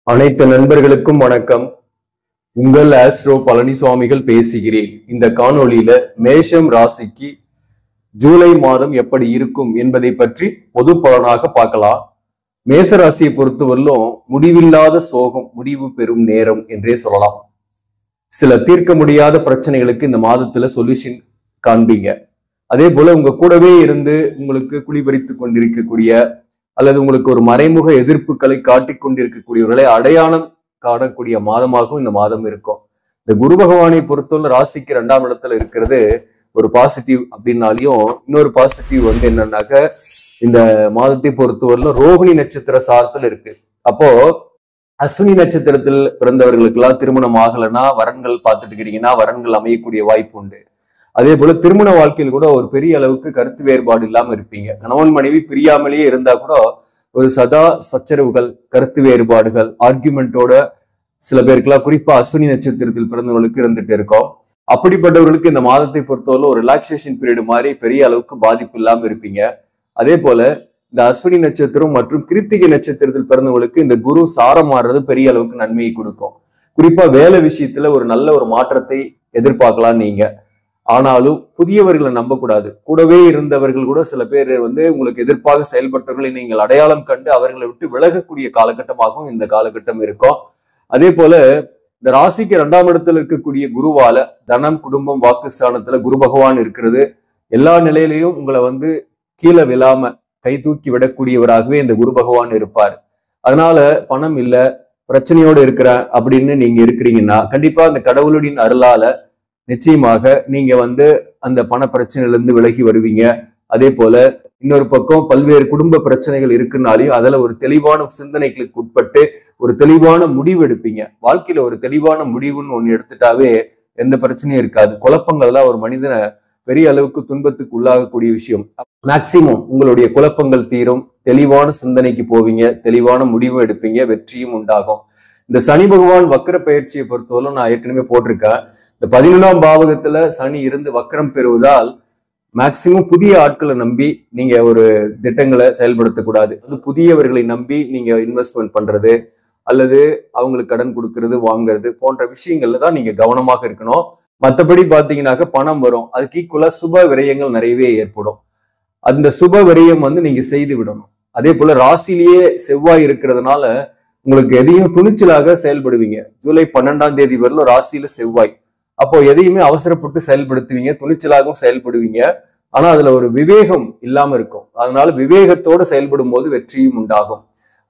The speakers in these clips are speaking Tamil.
அனைத்து நண்பர்களுக்கும் வணக்கம். உங்கள் ஆஸ்ட்ரோ பழனிசுவாமிகள் பேசுகிறேன். இந்த காணொளியில மேஷம் ராசிக்கு ஜூலை மாதம் எப்படி இருக்கும் என்பதை பற்றி பொது பலனாக பார்க்கலாம். மேச ராசியை பொறுத்தவரையிலும் முடிவில்லாத சோகம் முடிவு பெறும் நேரம் என்றே சொல்லலாம். சில தீர்க்க முடியாத பிரச்சனைகளுக்கு இந்த மாதத்துல சொல்யூஷன் காண்பீங்க. அதே போல உங்க கூடவே இருந்து உங்களுக்கு குளிபறித்து கொண்டிருக்கக்கூடிய அல்லது உங்களுக்கு ஒரு மறைமுக எதிர்ப்புகளை காட்டிக் கொண்டிருக்கக்கூடியவர்களை அடையாளம் காணக்கூடிய மாதமாகவும் இந்த மாதம் இருக்கும். இந்த குரு பகவானை பொறுத்தவரை ராசிக்கு 2ஆம் இடத்துல இருக்கிறது ஒரு பாசிட்டிவ் அப்படின்னாலையும், இன்னொரு பாசிட்டிவ் என்னன்னாக்க இந்த மாதத்தை பொறுத்தவரையிலும் ரோகிணி நட்சத்திர சாரத்தில் இருக்கு. அப்போ அஸ்வினி நட்சத்திரத்தில் பிறந்தவர்களுக்கு எல்லாம் திருமணம் ஆகலைன்னா வரன்கள் பார்த்துட்டு இருக்கிறீங்கன்னா வரன்கள் அமையக்கூடிய வாய்ப்பு உண்டு. அதே போல திருமண வாழ்க்கையில் கூட ஒரு பெரிய அளவுக்கு கருத்து வேறுபாடு இல்லாம இருப்பீங்க. கணவன் மனைவி பிரியாமலேயே இருந்தா கூட ஒரு சதா சச்சரவுகள், கருத்து வேறுபாடுகள், ஆர்கியூமெண்டோட சில பேருக்குலாம் குறிப்பா அஸ்வினி நட்சத்திரத்தில் பிறந்தவர்களுக்கு இருந்துட்டு இருக்கோம். அப்படிப்பட்டவர்களுக்கு இந்த மாதத்தை பொறுத்தவரை ஒரு ரிலாக்ஸேஷன் பீரியட் மாதிரி பெரிய அளவுக்கு பாதிப்பு இல்லாம இருப்பீங்க. அதே போல இந்த அஸ்வினி நட்சத்திரம் மற்றும் கிருத்திகை நட்சத்திரத்தில் பிறந்தவர்களுக்கு இந்த குரு சாரம் மாறுறது பெரிய அளவுக்கு நன்மையை கொடுக்கும். குறிப்பா வேலை விஷயத்துல ஒரு நல்ல ஒரு மாற்றத்தை எதிர்பார்க்கலாம் நீங்க. ஆனாலும் புதியவர்களை நம்பக்கூடாது. கூடவே இருந்தவர்கள் கூட சில பேர் உங்களுக்கு எதிர்ப்பாக செயல்பட்டவர்களை நீங்கள் அடையாளம் கண்டு அவர்களை விட்டு விலகக்கூடிய காலகட்டமாகவும் இந்த காலகட்டம் இருக்கும். அதே போல இந்த ராசிக்கு 2ஆம் இடத்துல இருக்கக்கூடிய குருவால தனம், குடும்பம், வாக்குஸ்தானத்துல குரு பகவான் இருக்கிறது. எல்லா நிலையிலையும் உங்களை கீழே விழாம கை தூக்கி விடக்கூடியவராகவே இந்த குரு பகவான் இருப்பார். அதனால பணம் இல்ல, பிரச்சனையோடு இருக்கிறேன் அப்படின்னு நீங்க இருக்கிறீங்கன்னா கண்டிப்பா அந்த கடவுளுடைய அருளால நிச்சயமாக நீங்க அந்த பண பிரச்சனையில இருந்து விலகி வருவீங்க. அதே போல இன்னொரு பக்கம் பல்வேறு குடும்ப பிரச்சனைகள் இருக்குன்னாலையும் அதுல ஒரு தெளிவான சிந்தனைகளுக்கு உட்பட்டு ஒரு தெளிவான முடிவு எடுப்பீங்க. வாழ்க்கையில ஒரு தெளிவான முடிவுன்னு ஒண்ணு எடுத்துட்டாவே எந்த பிரச்சனையும் இருக்காது. குழப்பங்கள் தான் ஒரு மனிதனை பெரிய அளவுக்கு துன்பத்துக்கு உள்ளாகக்கூடிய விஷயம். மேக்சிமம் உங்களுடைய குழப்பங்கள் தீரும், தெளிவான சிந்தனைக்கு போவீங்க, தெளிவான முடிவு எடுப்பீங்க, வெற்றியும் உண்டாகும். இந்த சனி பகவான் வக்கர பயிற்சியை பொறுத்தவரை நான் ஏற்கனவே போட்டிருக்கேன். இந்த 11ஆம் பாவகத்துல சனி இருந்து வக்கரம் பெறுவதால் மேக்சிமம் புதிய ஆட்களை நம்பி நீங்க ஒரு திட்டங்களை செயல்படுத்தக்கூடாது. புதியவர்களை நம்பி நீங்க இன்வெஸ்ட்மெண்ட் பண்றது அல்லது அவங்களுக்கு கடன் கொடுக்கறது, வாங்குறது போன்ற விஷயங்கள்ல தான் நீங்க கவனமாக இருக்கணும். மற்றபடி பாத்தீங்கன்னாக்க பணம் வரும், அதுக்கு ஈக்குவலா சுப விரயங்கள் நிறையவே ஏற்படும். அந்த சுப விரயம் நீங்க செய்து விடணும். அதே போல ராசிலேயே செவ்வாய் இருக்கிறதுனால உங்களுக்கு எதையும் துணிச்சலாக செயல்படுவீங்க. ஜூலை 12ஆம் தேதி வரலும் ராசியில செவ்வாய். அப்போ எதையுமே அவசரப்பட்டு செயல்படுத்துவீங்க, துணிச்சலாகவும் செயல்படுவீங்க. ஆனா அதுல ஒரு விவேகம் இல்லாம இருக்கும். அதனால விவேகத்தோடு செயல்படும் போது வெற்றியும் உண்டாகும்.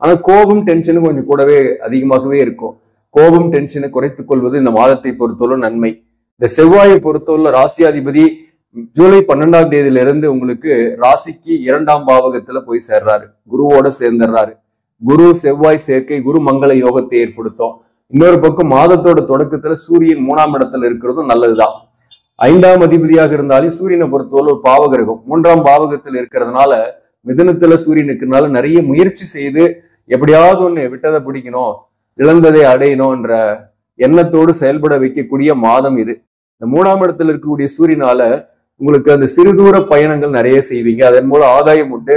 ஆனா கோபம், டென்ஷனும் கொஞ்சம் கூடவே அதிகமாகவே இருக்கும். கோபம், டென்ஷனை குறைத்துக் கொள்வது இந்த மாதத்தை பொறுத்தவரை நன்மை. இந்த செவ்வாயை பொறுத்தவரை ராசியாதிபதி ஜூலை 12ஆம் தேதியில இருந்து உங்களுக்கு ராசிக்கு 2ஆம் பாவகத்துல போய் சேர்றாரு, குருவோட சேர்ந்துடுறாரு. குரு செவ்வாய் சேர்க்கை குரு மங்கள யோகத்தை ஏற்படுத்தும். இன்னொரு பக்கம் மாதத்தோட தொடக்கத்துல சூரியன் 3ஆம் இடத்துல இருக்கிறதும் நல்லதுதான். 5ஆம் அதிபதியாக இருந்தாலும் சூரியனை பொறுத்தவரை ஒரு பாவகிரகம் 3ஆம் பாவகத்தில் இருக்கிறதுனால மிதுனத்துல சூரியன் இருக்கிறதுனால நிறைய முயற்சி செய்து எப்படியாவது ஒண்ணு விட்டதை பிடிக்கணும், இழந்ததை அடையணும்ன்ற எண்ணத்தோடு செயல்பட வைக்கக்கூடிய மாதம் இது. இந்த 3ஆம் இடத்துல இருக்கக்கூடிய சூரியனால உங்களுக்கு அந்த சிறுதூர பயணங்கள் நிறைய செய்வீங்க. அதன் மூலம் ஆதாயம் உண்டு.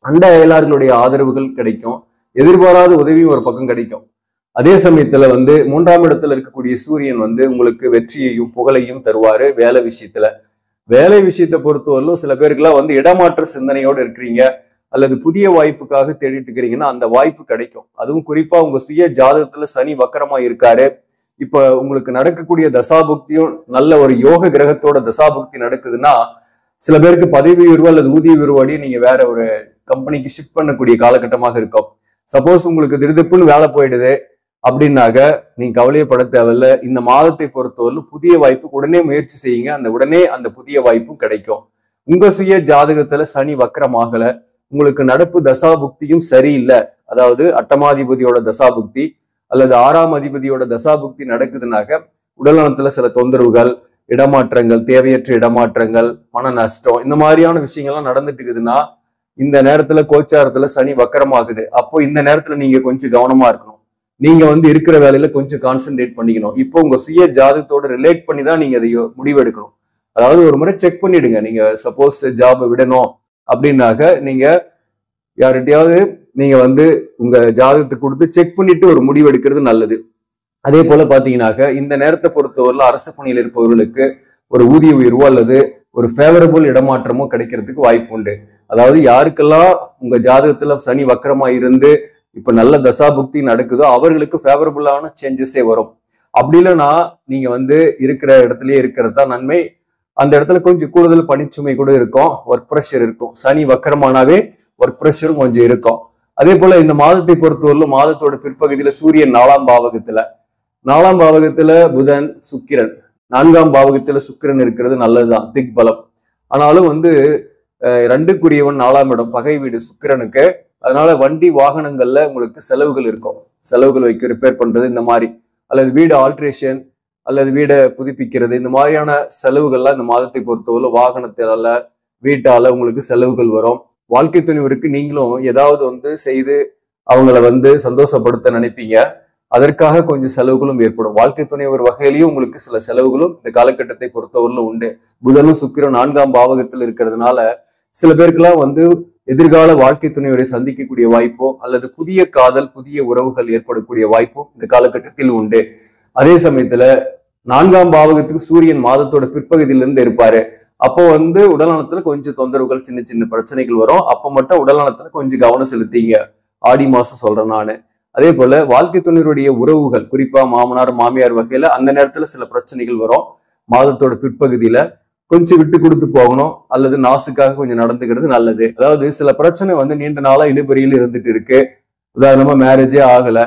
அண்ட அயலார்களுடைய ஆதரவுகள் கிடைக்கும். எதிர்பாராத உதவியும் ஒரு பக்கம் கிடைக்கும். அதே சமயத்துல 3ஆம் இடத்துல இருக்கக்கூடிய சூரியன் உங்களுக்கு வெற்றியையும் புகழையும் தருவாரு. வேலை விஷயத்துல வேலை விஷயத்தை பொறுத்தவரையிலும் சில பேருக்குலாம் இடமாற்ற சிந்தனையோடு இருக்கிறீங்க அல்லது புதிய வாய்ப்புக்காக தேடிட்டு இருக்கிறீங்கன்னா அந்த வாய்ப்பு கிடைக்கும். அதுவும் குறிப்பா உங்க சுய ஜாதகத்துல சனி வக்கரமா இருக்காரு. இப்ப உங்களுக்கு நடக்கக்கூடிய தசாபுக்தியும் நல்ல ஒரு யோக கிரகத்தோட தசாபுக்தி நடக்குதுன்னா சில பேருக்கு பதவி உயர்வு அல்லது ஊதிய உயர்வாடி நீங்க வேற ஒரு கம்பெனிக்கு ஷிஃப்ட் பண்ணக்கூடிய காலகட்டமாக இருக்கும். சப்போஸ் உங்களுக்கு திடுதிப்புன்னு வேலை போயிடுது அப்படின்னாக நீங்க கவலையப்பட தேவையில்ல. இந்த மாதத்தை பொறுத்தவரை புதிய வாய்ப்புக்கு உடனே முயற்சி செய்யுங்க. உடனே அந்த புதிய வாய்ப்பும் கிடைக்கும். உங்க சுய ஜாதகத்துல சனி வக்கரமாகல, உங்களுக்கு நடப்பு தசாபுக்தியும் சரியில்லை, அதாவது அட்டமாதிபதியோட தசாபுக்தி அல்லது 6ஆம் அதிபதியோட தசாபுக்தி நடக்குதுனாக்க உடல்நலத்துல சில தொந்தரவுகள், இடமாற்றங்கள், தேவையற்ற இடமாற்றங்கள், பண நஷ்டம், இந்த மாதிரியான விஷயங்கள்லாம் நடந்துட்டு இருக்குதுன்னா இந்த நேரத்துல கோச்சாரத்துல சனி வக்கரமாகுது. அப்போ இந்த நேரத்துல நீங்க கொஞ்சம் கவனமா இருக்கணும். நீங்க இருக்கிற வேலையில கொஞ்சம் கான்சென்ட்ரேட் பண்ணிக்கணும். இப்போ உங்க சுய ஜாதகத்தோட ரிலேட் பண்ணி தான் நீங்க அதை முடிவெடுக்கணும். அதாவது ஒரு முறை செக் பண்ணிடுங்க. நீங்க சப்போஸ் ஜாபை விடணும் அப்படின்னாக்க நீங்க யார்கிட்டயாவது நீங்க வந்து உங்க ஜாதகத்தை கொடுத்து செக் பண்ணிட்டு ஒரு முடிவு எடுக்கிறது நல்லது. அதே போல பாத்தீங்கன்னாக்க இந்த நேரத்தை பொறுத்தவரையில அரசு பணியில் இருப்பவர்களுக்கு ஒரு ஊதிய உயர்வோ அல்லது ஒரு ஃபேவரபிள் இடமாற்றமோ கிடைக்கிறதுக்கு வாய்ப்பு உண்டு. அதாவது யாருக்கெல்லாம் உங்க ஜாதகத்துல சனி வக்கரமா இருந்து இப்ப நல்ல தசாபுக்தி நடக்குதோ அவர்களுக்கு ஃபேவரபிளான சேஞ்சஸே வரும். அப்படி இல்லைன்னா நீங்க வந்து இருக்கிற இடத்துலயே இருக்கிறது தான் நன்மை. அந்த இடத்துல கொஞ்சம் கூடுதல் பணிச்சுமை கூட இருக்கும், ஒர்க் ப்ரெஷர் இருக்கும். சனி வக்கரமானாவே ஒர்க் ப்ரெஷரும் கொஞ்சம் இருக்கும். அதே போல இந்த மாதத்தை பொறுத்தவரையில மாதத்தோட பிற்பகுதியில சூரியன் 4ஆம் பாவகத்துல, 4ஆம் பாவகத்துல புதன், சுக்கிரன், 4ஆம் பாவகத்துல சுக்கிரன் இருக்கிறது நல்லதுதான், திக் பலம். ஆனாலும் வந்து 2க்குரியவன் 4ஆம் இடம், பகை வீடு சுக்கிரனுக்கு. அதனால வண்டி வாகனங்கள்ல உங்களுக்கு செலவுகள் இருக்கும். செலவுகள் வைக்க ரிப்பேர் பண்றது இந்த மாதிரி, அல்லது வீடு ஆல்ட்ரேஷன் அல்லது வீடை புதுப்பிக்கிறது, இந்த மாதிரியான செலவுகள்லாம் இந்த மாதத்தை பொறுத்தவரை வாகனத்தால வீட்டால உங்களுக்கு செலவுகள் வரும். வாழ்க்கை துணைவருக்கு நீங்களும் ஏதாவது வந்து செய்து அவங்கள வந்து சந்தோஷப்படுத்த நினைப்பீங்க. அதற்காக கொஞ்சம் செலவுகளும் ஏற்படும். வாழ்க்கை துணைவர் வகையிலையும் உங்களுக்கு சில செலவுகளும் இந்த காலகட்டத்தை பொறுத்தவரையிலும் உண்டு. புதனும் சுக்கிரன் 4ஆம் பாவகத்தில் இருக்கிறதுனால சில பேருக்கெல்லாம் வந்து எதிர்கால வாழ்க்கை துணைவரை சந்திக்கக்கூடிய வாய்ப்போ அல்லது புதிய காதல், புதிய உறவுகள் ஏற்படக்கூடிய வாய்ப்போ இந்த காலகட்டத்தில் உண்டு. அதே சமயத்துல 4ஆம் பாவகத்துக்கு சூரியன் மாதத்தோட பிற்பகுதியிலிருந்து இருப்பாரு. அப்போ வந்து உடல்நலத்துல கொஞ்சம் தொந்தரவுகள், சின்ன சின்ன பிரச்சனைகள் வரும். அப்ப மட்டும் உடல்நலத்துல கொஞ்சம் கவனம் செலுத்திங்க. ஆடி மாசம் சொல்றேன் நானு. அதே போல வாழ்க்கை துணைவருடைய உறவுகள், குறிப்பா மாமனார் மாமியார் வகையில அந்த நேரத்துல சில பிரச்சனைகள் வரும். மாதத்தோட பிற்பகுதியில கொஞ்சம் விட்டு கொடுத்து போகணும், அல்லது நாசுக்காக கொஞ்சம் நடந்துக்கிறது நல்லது. அதாவது சில பிரச்சனை வந்து நீண்ட நாளா இழுபறியில் இருந்துட்டு இருக்கு. உதாரணமா மேரேஜே ஆகல,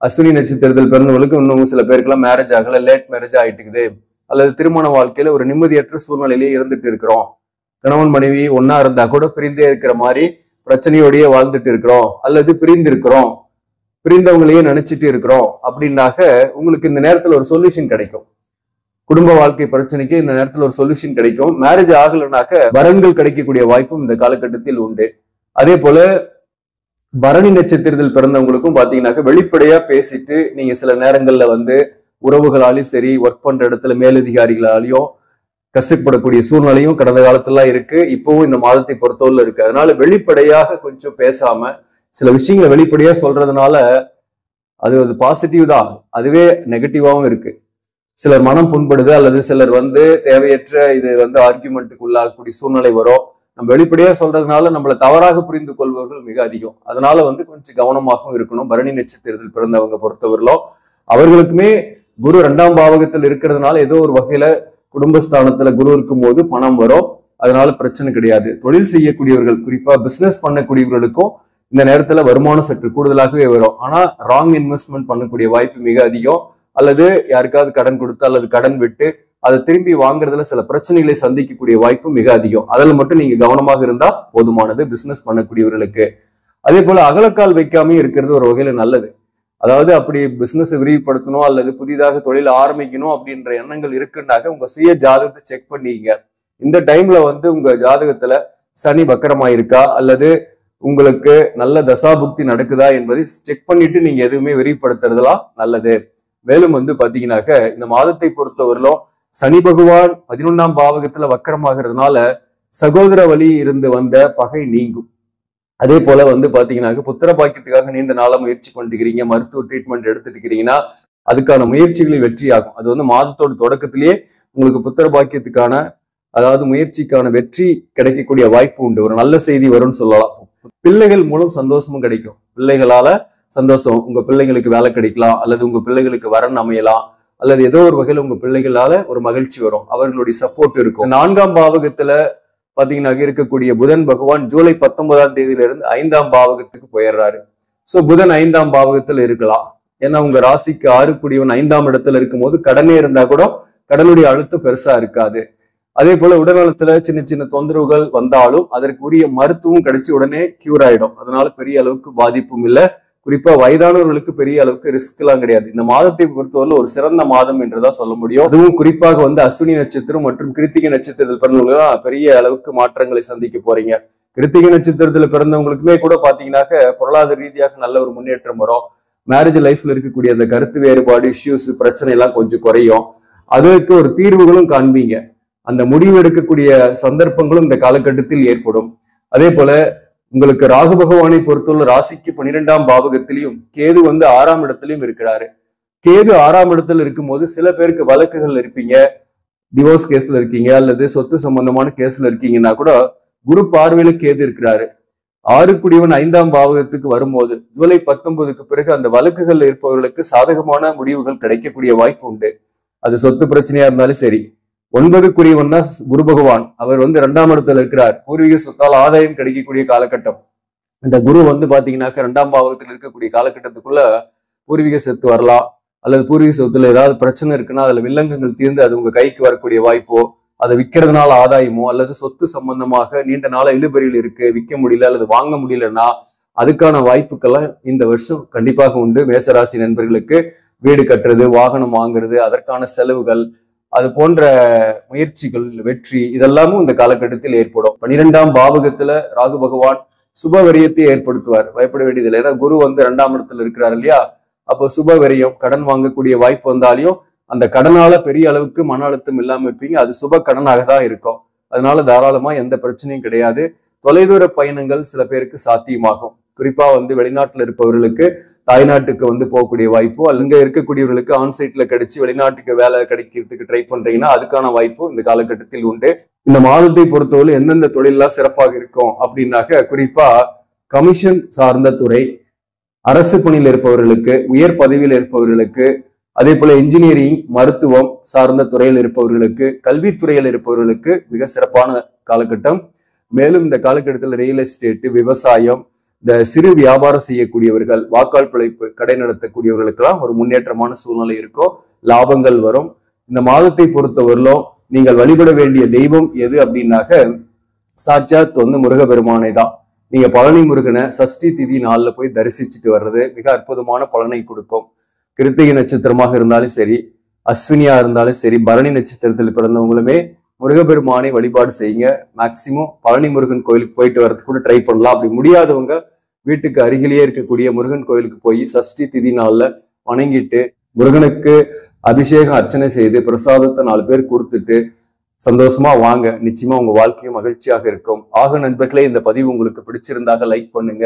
அஸ்வினி நட்சத்திரத்தில் பிறந்தவங்களுக்கு இன்னும் சில பேருக்குலாம் மேரேஜ் ஆகல, லேட் மேரேஜ் ஆயிட்டுக்குது, அல்லது திருமண வாழ்க்கையில ஒரு நிம்மதியற்ற சூழ்நிலையிலேயே இருந்துட்டு இருக்கிறோம். கணவன் மனைவி ஒன்னா இருந்தா கூட பிரிந்தே இருக்கிற மாதிரி பிரச்சனையோடய வாழ்ந்துட்டு இருக்கிறோம், அல்லது பிரிந்து இருக்கிறோம், பிரிந்தவங்களையே நினைச்சிட்டு இருக்கிறோம் அப்படின்னாக்க உங்களுக்கு இந்த நேரத்துல ஒரு சொல்யூஷன் கிடைக்கும். குடும்ப வாழ்க்கை பிரச்சனைக்கு இந்த நேரத்துல ஒரு சொல்யூஷன் கிடைக்கும். மேரேஜ் ஆகலைனாக்க வரன்கள் கிடைக்கக்கூடிய வாய்ப்பும் இந்த காலகட்டத்தில் உண்டு. அதே போல பரணி நட்சத்திரத்தில் பிறந்தவங்களுக்கும் பாத்தீங்கன்னாக்க வெளிப்படையா பேசிட்டு நீங்க சில நேரங்கள்ல வந்து உறவுகளாலையும் சரி, ஒர்க் பண்ற இடத்துல மேலதிகாரிகளாலையும் கஷ்டப்படக்கூடிய சூழ்நிலையும் கடந்த காலத்துலாம் இருக்கு, இப்பவும் இந்த மாதத்தை பொறுத்தவரை இருக்கு. அதனால வெளிப்படையாக கொஞ்சம் பேசாம சில விஷயங்களை வெளிப்படையா சொல்றதுனால அது பாசிட்டிவ் தான், அதுவே நெகட்டிவாவும் இருக்கு. சிலர் மனம் புண்படுது, அல்லது சிலர் வந்து தேவையற்ற இது வந்து ஆர்கியூமெண்ட்டுக்கு உள்ளாகக்கூடிய சூழ்நிலை வரும். நம்ம வெளிப்படையா சொல்றதுனால நம்மளை தவறாக புரிந்து கொள்பவர்கள் மிக அதிகம். அதனால வந்து கொஞ்சம் கவனமாகவும் இருக்கணும். பரணி நட்சத்திரத்தில் பிறந்தவங்க பொறுத்தவரையிலும் அவர்களுக்குமே குரு 2ஆம் பாவகத்தில் இருக்கிறதுனால ஏதோ ஒரு வகையில குடும்பஸ்தானத்துல குரு இருக்கும் போது பணம் வரும், அதனால பிரச்சனை கிடையாது. தொழில் செய்யக்கூடியவர்கள், குறிப்பா பிசினஸ் பண்ணக்கூடியவர்களுக்கும் இந்த நேரத்துல வருமானம் சற்று கூடுதலாகவே வரும். ஆனா ராங் இன்வெஸ்ட்மெண்ட் பண்ணக்கூடிய வாய்ப்பு மிக அதிகம். அல்லது யாருக்காவது கடன் கொடுத்து அல்லது கடன் விட்டு அதை திரும்பி வாங்குறதுல சில பிரச்சனைகளை சந்திக்கக்கூடிய வாய்ப்பு மிக அதிகம். அதில் மட்டும் நீங்க கவனமாக இருந்தா போதுமானது பிசினஸ் பண்ணக்கூடியவர்களுக்கு. அதே போல அகலக்கால் வைக்காம இருக்கிறது ஒரு வகையில நல்லது. அதாவது அப்படி பிசினஸ் விரிவுபடுத்தணும் அல்லது புதிதாக தொழில் ஆரம்பிக்கணும் அப்படின்ற எண்ணங்கள் இருக்குன்னாக்க உங்க சுய ஜாதகத்தை செக் பண்ணிங்க. இந்த டைம்ல வந்து உங்க ஜாதகத்துல சனி வக்கரமா இருக்கா அல்லது உங்களுக்கு நல்ல தசாபுக்தி நடக்குதா என்பதை செக் பண்ணிட்டு நீங்க எதுவுமே விரிவுபடுத்துறதுலாம் நல்லது. மேலும் வந்து பாத்தீங்கன்னாக்க இந்த மாதத்தை பொறுத்தவரையிலும் சனி பகவான் 11ஆம் பாவகத்துல வக்கரமாகிறதுனால சகோதர வழி இருந்து வந்த பகை நீங்கும். அதே போல வந்து பாத்தீங்கன்னாக்க புத்திர பாக்கியத்துக்காக நீண்ட நாளா முயற்சி பண்ணிக்கிறீங்க, மருத்துவ ட்ரீட்மெண்ட் எடுத்துட்டு இருக்கிறீங்கன்னா அதுக்கான முயற்சிகளில் வெற்றியாகும். அது வந்து மாதத்தோட தொடக்கத்திலேயே உங்களுக்கு புத்திர பாக்கியத்துக்கான, அதாவது முயற்சிக்கான வெற்றி கிடைக்கக்கூடிய வாய்ப்பு உண்டு. ஒரு நல்ல செய்தி வரும்னு சொல்லலாம். பிள்ளைகள் மூலம் சந்தோஷமும் கிடைக்கும். பிள்ளைகளால சந்தோஷம், உங்க பிள்ளைங்களுக்கு வேலை கிடைக்கலாம், அல்லது உங்க பிள்ளைகளுக்கு வரன் அமையலாம், அல்லது ஏதோ ஒரு வகையில உங்க பிள்ளைகளால ஒரு மகிழ்ச்சி வரும், அவர்களுடைய சப்போர்ட் இருக்கும். 4ஆம் பாவகத்துல பாத்தீங்கன்னா இருக்கக்கூடிய புதன் பகவான் ஜூலை 19ஆம் தேதியிலிருந்து 5ஆம் பாவகத்துக்கு போயிடுறாரு. சோ புதன் 5ஆம் பாவகத்துல இருக்கலாம். ஏன்னா உங்க ராசிக்கு 6 5ஆம் இடத்துல இருக்கும் போது கடனே இருந்தா கூட கடனுடைய அழுத்தம் பெருசா இருக்காது. அதே போல உடல்நலத்துல சின்ன சின்ன தொந்தரவுகள் வந்தாலும் அதற்கு உரிய மருத்துவம் கிடைச்சி உடனே கியூர் ஆயிடும். அதனால பெரிய அளவுக்கு பாதிப்பும் இல்லை. குறிப்பா வயதானவர்களுக்கு பெரிய அளவுக்கு ரிஸ்க் எல்லாம் கிடையாது. இந்த மாதத்தை பொறுத்தவரை ஒரு சிறந்த மாதம் என்றுதான் சொல்ல முடியும். அதுவும் குறிப்பாக வந்து அஸ்வினி நட்சத்திரம் மற்றும் கிருத்திகை நட்சத்திரத்தில் பிறந்தவங்க பெரிய அளவுக்கு மாற்றங்களை சந்திக்க போறீங்க. கிருத்திகை நட்சத்திரத்துல பிறந்தவங்களுக்குமே கூட பாத்தீங்கன்னாக்க பொருளாதார ரீதியாக நல்ல ஒரு முன்னேற்றம் வரும். மேரேஜ் லைஃப்ல இருக்கக்கூடிய அந்த கருத்து வேறுபாடு, இஷ்யூஸ், பிரச்சனை எல்லாம் கொஞ்சம் குறையும். அதற்கு ஒரு தீர்வுகளும் காண்பீங்க. அந்த முடிவு எடுக்கக்கூடிய சந்தர்ப்பங்களும் இந்த காலகட்டத்தில் ஏற்படும். அதே போல உங்களுக்கு ராகு பகவானை பொறுத்துள்ள ராசிக்கு 12ஆம் பாவகத்திலையும் கேது வந்து 6ஆம் இடத்திலையும் இருக்கிறாரு. கேது 6ஆம் இடத்துல இருக்கும்போது சில பேருக்கு வழக்குகள் இருப்பீங்க, டிவோர்ஸ் கேஸ்ல இருக்கீங்க அல்லது சொத்து சம்பந்தமான கேஸ்ல இருக்கீங்கன்னா கூட குரு பார்வையில கேது இருக்கிறாரு. 6 5ஆம் பாவகத்துக்கு வரும்போது ஜூலை 19க்கு பிறகு அந்த வழக்குகள் இருப்பவர்களுக்கு சாதகமான முடிவுகள் கிடைக்கக்கூடிய வாய்ப்பு உண்டு. அது சொத்து பிரச்சனையா இருந்தாலும் சரி. 9 தான் குரு பகவான், அவர் வந்து 2ஆம் இடத்துல இருக்கிறார். பூர்வீக சொத்தால் ஆதாயம் கிடைக்கக்கூடிய காலகட்டம். இந்த குரு வந்து பாத்தீங்கன்னாக்க 2ஆம் பாவகத்தில் இருக்கக்கூடிய காலகட்டத்துக்குள்ள பூர்வீக சொத்து வரலாம், அல்லது பூர்வீக சொத்துல ஏதாவது பிரச்சனை இருக்குன்னா அதுல வில்லங்கங்கள் தீர்ந்து அது உங்க கைக்கு வரக்கூடிய வாய்ப்போ, அதை விற்கிறதுனால ஆதாயமோ, அல்லது சொத்து சம்பந்தமாக நீண்ட நாள இழுபறியில் இருக்கு, விற்க முடியல அல்லது வாங்க முடியலன்னா அதுக்கான வாய்ப்புக்கெல்லாம் இந்த வருஷம் கண்டிப்பாக உண்டு. மேசராசி நண்பர்களுக்கு வீடு கட்டுறது, வாகனம் வாங்குறது, அதற்கான செலவுகள், அது போன்ற முயற்சிகள், வெற்றி இதெல்லாமும் இந்த காலகட்டத்தில் ஏற்படும். 12ஆம் பாவகத்துல ராகு பகவான் சுபவரியத்தை ஏற்படுத்துவார். பயப்பட வேண்டியதில்லை. ஏன்னா குரு வந்து 2ஆம் இடத்துல இருக்கிறார் இல்லையா? அப்போ சுபவரியம், கடன் வாங்கக்கூடிய வாய்ப்பு வந்தாலையும் அந்த கடனால பெரிய அளவுக்கு மன அழுத்தம் இல்லாம இருப்பீங்க. அது சுப கடனாக தான் இருக்கும். அதனால தாராளமா எந்த பிரச்சனையும் கிடையாது. தொலைதூர பயணங்கள் சில பேருக்கு சாத்தியமாகும். குறிப்பா வந்து வெளிநாட்டுல இருப்பவர்களுக்கு தாய்நாட்டுக்கு வந்து போகக்கூடிய வாய்ப்போ, அங்க இருக்கக்கூடியவர்களுக்கு ஆன்சைட்ல கிடைச்சு வெளிநாட்டுக்கு வேலை கிடைக்கிறதுக்கு ட்ரை பண்றீங்கன்னா அதுக்கான வாய்ப்பு இந்த காலகட்டத்தில் உண்டு. இந்த மாதத்தை பொறுத்தவரை எந்தெந்த தொழிலெல்லாம் சிறப்பாக இருக்கும் அப்படின்னாக்க, குறிப்பா கமிஷன் சார்ந்த துறை, அரசு பணியில் இருப்பவர்களுக்கு, உயர் பதவியில் இருப்பவர்களுக்கு, அதே போல இன்ஜினியரிங், மருத்துவம் சார்ந்த துறையில் இருப்பவர்களுக்கு, கல்வித்துறையில் இருப்பவர்களுக்கு மிக சிறப்பான காலகட்டம். மேலும் இந்த காலகட்டத்தில் ரியல் எஸ்டேட், விவசாயம், இந்த சிறு வியாபாரம் செய்யக்கூடியவர்கள், வாக்காள் பிழைப்பு, கடை நடத்தக்கூடியவர்களுக்கெல்லாம் ஒரு முன்னேற்றமான சூழ்நிலை இருக்கும். லாபங்கள் வரும். இந்த மாதத்தை பொறுத்தவரையிலும் நீங்கள் வழிபட வேண்டிய தெய்வம் எது அப்படின்னாக்க, சாட்சாத் வந்து முருகபெருமானை தான். நீங்க பழனி முருகனை சஷ்டி திதி நாள்ல போய் தரிசிச்சுட்டு வர்றது மிக அற்புதமான பலனை கொடுக்கும். கிருத்திகை நட்சத்திரமாக இருந்தாலும் சரி, அஸ்வினியா இருந்தாலும் சரி, பரணி நட்சத்திரத்தில் பிறந்தவங்களுமே முருகபெருமானை வழிபாடு செய்யுங்க. மேக்சிமம் பழனி முருகன் கோயிலுக்கு போயிட்டு வரதுக்கு கூட ட்ரை பண்ணலாம். அப்படி முடியாதவங்க வீட்டுக்கு அருகிலேயே இருக்கக்கூடிய முருகன் கோயிலுக்கு போய் சஷ்டி திதி நாள்ல வணங்கிட்டு முருகனுக்கு அபிஷேகம் அர்ச்சனை செய்து பிரசாதத்தை 4 பேர் கொடுத்துட்டு சந்தோஷமா வாங்க. நிச்சயமா உங்க வாழ்க்கையும் மகிழ்ச்சியாக இருக்கும். ஆக நண்பர்களே, இந்த பதிவு உங்களுக்கு பிடிச்சிருந்தாக லைக் பண்ணுங்க,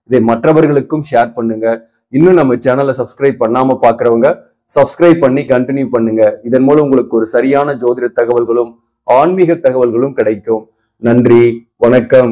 இதை மற்றவர்களுக்கும் ஷேர் பண்ணுங்க. இன்னும் நம்ம சேனலை சப்ஸ்கிரைப் பண்ணாம பாக்குறவங்க சப்ஸ்கிரைப் பண்ணி கண்டினியூ பண்ணுங்க. இதன் மூலம் உங்களுக்கு ஒரு சரியான ஜோதிட தகவல்களும் ஆன்மீக தகவல்களும் கிடைக்கும். நன்றி, வணக்கம்.